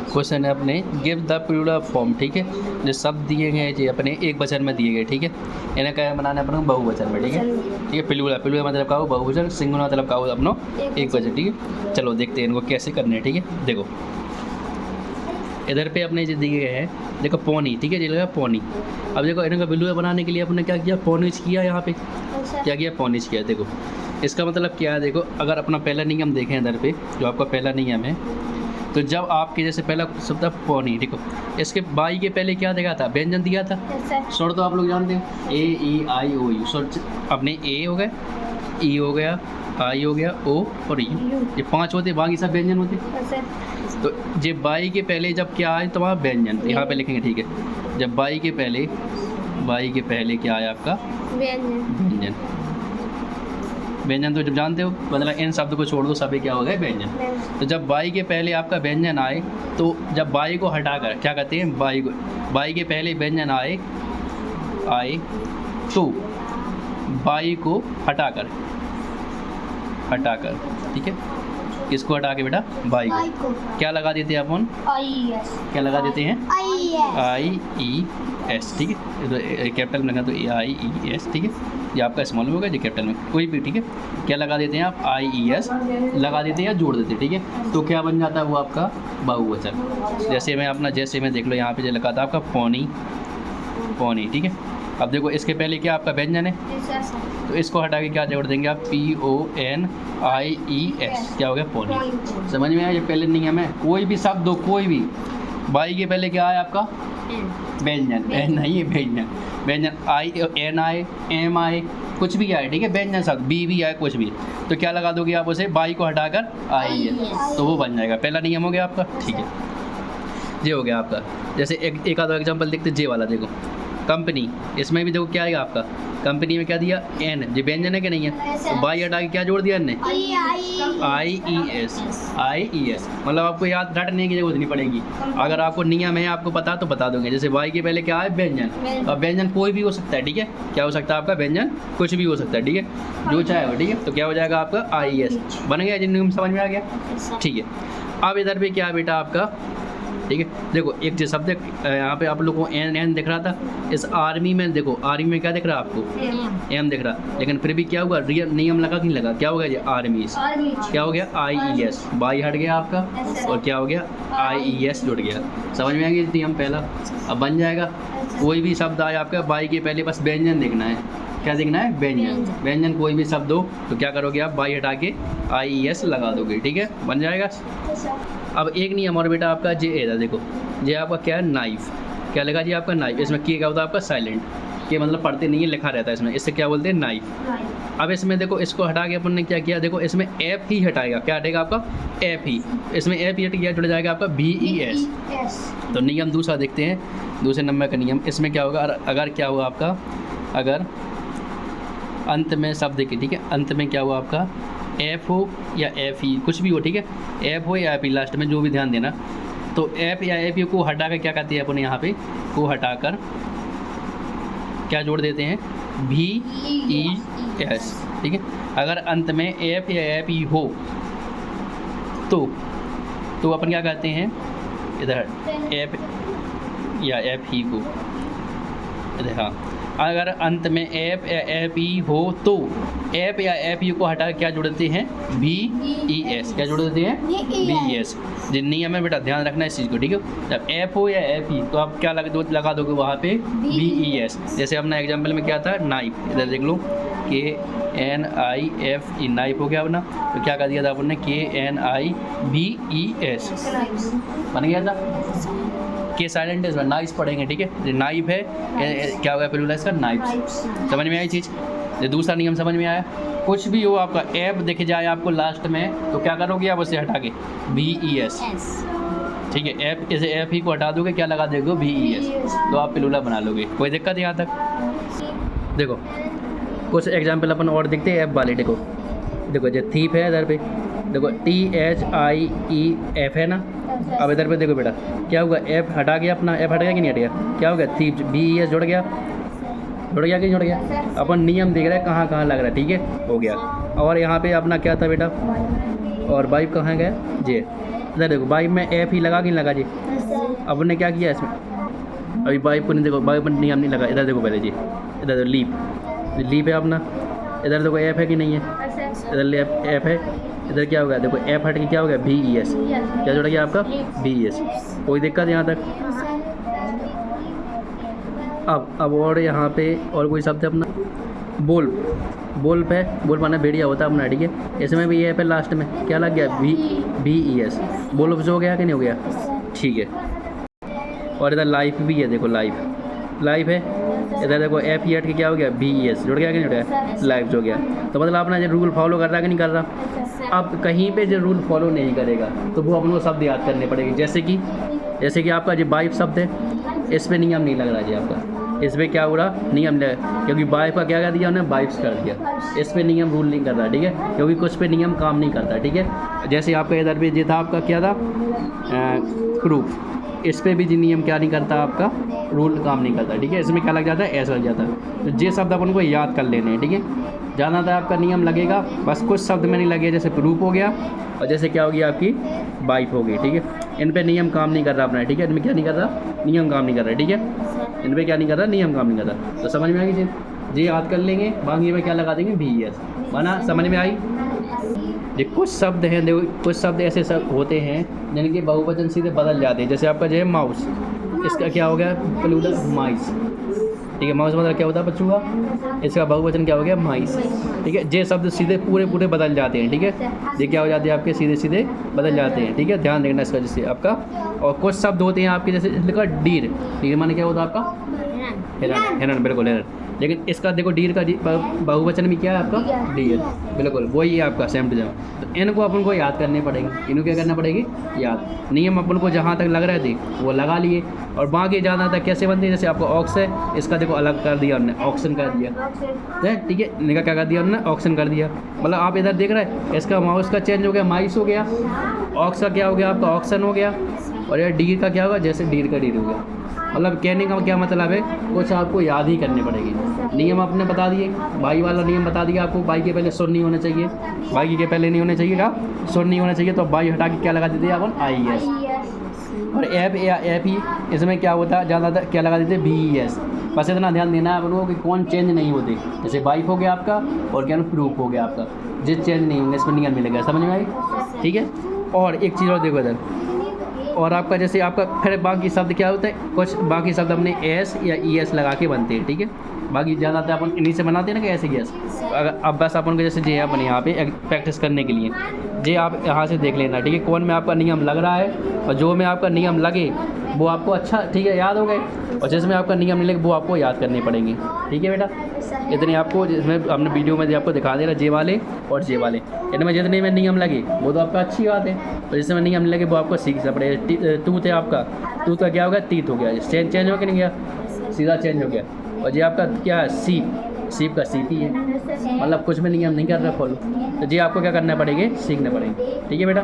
Question है अपने give the plural form, ठीक है। जो शब्द दिए गए जी अपने एक वचन में दिए गए, ठीक है। इन्हें क्या बनाना है अपने बहुवचन में, ठीक है। ठीक है, प्लूरल मतलब का हो बहुवचन, सिंगुलर मतलब का हो अपनो एक वचन, ठीक है। चलो देखते हैं इनको कैसे करने हैं, ठीक है। देखो इधर पे अपने जो दिए गए हैं, देखो पौनी, ठीक है, ये लगा पौनी। अब देखो इनका प्लूरल बनाने के लिए अपने क्या किया, पौनिच किया। यहाँ पे क्या किया, पौनिच किया। देखो इसका मतलब क्या है, देखो अगर अपना पहला नियम देखें इधर पे, जो आपका पहला नियम है, तो जब आपके जैसे पहला शब्द पौनी, देखो इसके बाई के पहले क्या दिया था, व्यंजन दिया था। स्वर तो आप लोग जानते हैं, ए ई आई ओ यू। स्वर अपने ए हो गया, ई हो गया, आई हो गया, ओ और यू, ये 5 होते, बाकी सब व्यंजन होते। तो ये बाई के पहले जब क्या आए तो वहाँ व्यंजन यहाँ पे लिखेंगे, ठीक है। जब बाई के पहले क्या आया आपका, व्यंजन। व्यंजन तो जब जानते हो, मतलब इन शब्द को छोड़ दो, सभी क्या हो गए, व्यंजन। तो जब बाई के पहले आपका व्यंजन आए, तो जब बाई को हटाकर क्या कहते हैं, बाई के पहले व्यंजन आए तो बाई को हटाकर, ठीक है। किसको हटा के बेटा, बाई को क्या लगा देते हैं अपन, क्या लगा देते हैं, IES, ठीक है। कैपिटल में लगा तो IES, ठीक है। ये आपका स्मॉल में होगा, ये कैपिटल में, कोई भी, ठीक है। क्या लगा देते हैं आप, IES लगा देते हैं या जोड़ देते हैं, ठीक है। तो क्या बन जाता है वो आपका बहुवचन। जैसे मैं देख लो यहाँ पे जो लगा था आपका पौनी, ठीक है। अब देखो इसके पहले क्या आपका व्यंजन है, तो इसको हटा के क्या जोड़ देंगे आप, PONIES, क्या हो गया, पौनी। समझ में आया, ये पहले नियम है। कोई भी शब्द हो, कोई भी, बाई के पहले क्या है आपका, व्यंजन, नहीं है व्यंजन, NI MI कुछ भी आए, ठीक है, व्यंजन शब्द, B भी आए, कुछ भी, तो क्या लगा दोगे आप उसे, बाई को हटाकर IES, तो वो बन जाएगा। पहला नियम हो गया आपका, ठीक है। ये हो गया आपका। जैसे एक आधा एग्जाम्पल देखते, जे वाला देखो, कंपनी, इसमें भी देखो क्या आएगा आपका, कंपनी में क्या दिया, N, जो व्यंजन है कि नहीं है, तो बाई हटा के क्या जोड़ दिया हमने, IES। मतलब आपको याद रटने की जरूरत नहीं पड़ेगी, अगर आपको नियम है, आपको पता तो बता दोगे। जैसे बाई के पहले क्या है, व्यंजन। अब व्यंजन कोई भी हो सकता है, ठीक है। क्या हो सकता है आपका, व्यंजन कुछ भी हो सकता है, ठीक है, जो चाहे हो, ठीक है। तो क्या हो जाएगा आपका, IES बन गया, जिन नियम समझ में आ गया, ठीक है। अब इधर पे क्या है बेटा आपका, ठीक है। देखो एक जो शब्द यहाँ पे आप लोगों को N दिख रहा था, इस आर्मी में देखो, आर्मी में क्या दिख रहा है आपको, M दिख रहा, लेकिन फिर भी क्या हुआ, रियल नियम लगा कि नहीं लगा, क्या हो गया, ये आर्मी, क्या हो गया, IES, बाई हट गया आपका, और क्या हो गया, IES जुड़ गया। समझ में आ गया नियम पहला। अब बन जाएगा, कोई भी शब्द आए आपका, बाई के पहले बस व्यंजन देखना है, क्या देखना है, व्यंजन कोई भी शब्द हो तो क्या करोगे आप, बाई हटा के IES लगा दोगे, ठीक है, बन जाएगा। अब एक नियम और बेटा आपका, जे है, देखो ये आपका क्या है, नाइफ, क्या लगा जी आपका, नाइफ। इसमें क्या होता है आपका, साइलेंट, के मतलब पढ़ते नहीं है, लिखा रहता है इसमें, इससे क्या बोलते हैं, नाइफ। अब इसमें देखो, इसको हटा के अपन ने क्या किया, देखो इसमें F ही हटाएगा, क्या हटेगा आपका, F ही, इसमें F ही हट गया, जुड़ जाएगा आपका BES। तो नियम दूसरा देखते हैं, दूसरे नंबर का नियम, इसमें क्या होगा, अगर क्या हुआ आपका, अगर अंत में शब्द की, ठीक है, अंत में क्या हुआ आपका, F हो या FE, कुछ भी हो, ठीक है, F हो या FE, लास्ट में जो भी ध्यान देना। तो F या FE को हटा कर क्या कहते हैं अपन, यहाँ पे को हटाकर क्या जोड़ देते हैं, VES, ठीक है। अगर अंत में F या FE हो तो अपन क्या कहते हैं, इधर F या FE को, इधर, हाँ, अगर अंत में F या FE हो तो F या FE को हटा क्या जोड़ देते हैं, VES, क्या जोड़ देते हैं, VES। जिन नियम है बेटा ध्यान रखना इस चीज़ को, ठीक है। जब F हो या FE तो आप क्या लगा दोगे वहाँ पे, VES। जैसे अपना एग्जाम्पल में क्या था, नाइफ, इधर देख लो, KNIFE, नाइफ हो गया अपना, तो क्या कर दिया था अपन ने, KNIVES बन गया था। के साइलेंट है, नाइफ पढ़ेंगे, ठीक है। नाइफ है, क्या होगा प्लूरल इसका, नाइफ। समझ में आई चीज़। ये दूसरा नियम समझ में आया। कुछ भी हो आपका F दिख जाए आपको लास्ट में, तो क्या करोगे आप, उसे हटा के VES, ठीक है। F, इसे F ही को हटा दोगे, क्या लगा दोगे, VES, तो आप प्लूरल बना लोगे। कोई दिक्कत यहाँ तक। देखो कुछ एग्जाम्पल अपन और देखते हैं, F वाले, देखो जो थीप है इधर पे, देखो THIEF है ना। अब इधर पे देखो बेटा क्या होगा, F हटा गया अपना, F हट गया कि नहीं हट गया, क्या हो गया, थीप, VES जुड़ गया कि नहीं जुड़ गया। अपन नियम देख रहे हैं कहाँ कहाँ लग रहा है, ठीक है, हो गया। और यहाँ पे अपना क्या था बेटा, और वाइफ कहाँ गया, जे, इधर देखो बाइप में एफ ही लगा कि नहीं लगा जी। अब ने क्या किया इसमें, अभी बाइप को नहीं देखो, बाइप में नियम नहीं लगा। इधर देखो पहले जी, इधर देखो लीप है अपना। इधर देखो एफ है कि नहीं है, इधर एफ है। इधर क्या हो गया देखो, एफ हट के क्या हो गया VES, क्या जुड़ा गया आपका VES। कोई दिक्कत यहाँ तक। अब और यहाँ पे और कोई शब्द है अपना बोल्प है, बोल्प माना भेड़िया होता है अपना, ठीक है। इसमें भी एफ है लास्ट में, क्या लग गया VES। बोल्प जो हो गया कि नहीं हो गया, ठीक है। और इधर लाइफ भी है, देखो लाइफ है। इधर देखो एफ हट के क्या हो गया VES, जुड़ गया कि नहीं जुड़ गया, लाइफ जो गया। तो मतलब अपना जो रूल फॉलो कर रहा है कि नहीं कर रहा। अब कहीं पे जो रूल फॉलो नहीं करेगा तो वो अपन को शब्द याद करने पड़ेंगे। जैसे कि आपका जो बाइप शब्द है, इस पर नियम नहीं लग रहा जी आपका, इस पर क्या हो रहा नियम लगा, क्योंकि बाइप का क्या कर दिया उन्होंने, बाइप्स कर दिया। इस पर नियम रूल नहीं कर रहा, ठीक है, क्योंकि कुछ पे नियम काम नहीं करता, ठीक है। जैसे आपका इधर भी ये था, आपका क्या था प्रूफ, इस पर भी जी नियम क्या नहीं करता, आपका रूल काम नहीं करता, ठीक है। इसमें क्या लग जाता है, ऐसा लग जाता है। तो ये शब्द अपन को याद कर लेने हैं, ठीक है। ज़्यादातर आपका नियम लगेगा, बस कुछ शब्द में नहीं लगे, जैसे प्रूफ हो गया और जैसे क्या होगी आपकी बाइप हो गई, ठीक है। इन पे नियम काम नहीं कर रहा अपना, ठीक है। इनमें क्या नहीं कर रहा, नियम काम नहीं कर रहा, ठीक है। इन पे क्या नहीं कर रहा, नियम काम नहीं कर रहा। तो समझ में आएगी चीज़, ये याद कर लेंगे। बाकी में क्या लगा देंगे VES, माना समझ में आई। ये कुछ शब्द हैं, देखो कुछ शब्द ऐसे सब होते हैं जिनके बहुवचन सीधे बदल जाते हैं। जैसे आपका जो है माउस, इसका क्या हो गया प्लूरल माइस, ठीक है। माउस मतलब क्या होता है बच्चों का, इसका बहुवचन क्या हो गया माइस, ठीक है। ये शब्द सीधे पूरे बदल जाते हैं, ठीक है। ये क्या हो जाते हैं आपके सीधे बदल जाते हैं, ठीक है। ध्यान देखना इसका, जैसे आपका। और कुछ शब्द होते हैं आपके, जैसे लिखा डीर माने क्या होता है आपका हिरण, बिल्कुल हिरण। लेकिन इसका देखो डीर का बहुवचन भी क्या है आपका डीर, बिल्कुल वही है आपका सेम टू सेम। तो इनको अपन को याद करने पड़ेंगे, इनको क्या करना पड़ेगी याद। नियम अपन को जहाँ तक लग रहे थे वो लगा लिए, और बाकी ज़्यादा तक कैसे बनते हैं। जैसे आपका ऑक्स है, इसका देखो अलग कर दिया उन्होंने, ऑक्शन कर दिया, ठीक है। इनका क्या कर दिया उन्होंने, ऑक्शन कर दिया। मतलब आप इधर देख रहे हैं, इसका माउस का चेंज हो गया माइस हो गया, ऑक्स का क्या हो गया आपका ऑक्शन हो गया, और यह डीर का क्या होगा, जैसे डीर का डीर हो गया। मतलब कहने का क्या मतलब है, कुछ आपको याद ही करने पड़ेगी। नियम आपने बता दिए, बाई वाला नियम बता दिया आपको, बाई के पहले सुर नहीं होने चाहिए, बाई के पहले नहीं होने चाहिए, क्या सुर नहीं होने चाहिए। तो बाई हटा के क्या लगा देते हैं अपन IES। और एफ ही इसमें क्या होता है, ज़्यादातर क्या लगा देते VES। बस इतना ध्यान देना है अपन को कि कौन चेंज नहीं होते। जैसे बाइप हो गया आपका, और क्या प्रूफ हो गया आपका, जिस चेंज नहीं होंगे इस पर नियम मिलेगा। समझ में आई, ठीक है। और एक चीज़ और देखो इधर, और आपका जैसे आपका फिर बाकी शब्द क्या होता है, कुछ बाकी शब्द अपने S या ES लगा के बनते हैं, ठीक है। बाकी ज़्यादातर अपन इन्हीं से बनाते हैं ना कि ऐसे गैस। अगर अब बस अपन को जैसे जे अपन यहाँ पे प्रैक्टिस करने के लिए जे आप यहाँ से देख लेना, ठीक है। कौन में आपका नियम लग रहा है, और जो में आपका नियम लगे वो आपको अच्छा ठीक है याद हो गए, और जिसमें आपका नियम नहीं लगे वो आपको याद करने पड़ेंगे, ठीक है बेटा। इतने आपको जिसमें हमने वीडियो में आपको दिखा दे रहा जे वाले और जे वाले, इनमें जितने में नियम लगे वो तो आपका अच्छी बात है, और जिसमें नियम नहीं लगे वो आपको सीखना पड़ेगा। तूत है आपका, तूत का क्या हो गया तीत हो गया, चेंज हो गया नहीं गया, सीधा चेंज हो गया। और ये आपका क्या है सीप का सीप ही है, मतलब कुछ में नियम नहीं कर रहा फॉलो। तो जी आपको क्या करना पड़ेगा, सीखना पड़ेगा, ठीक है बेटा।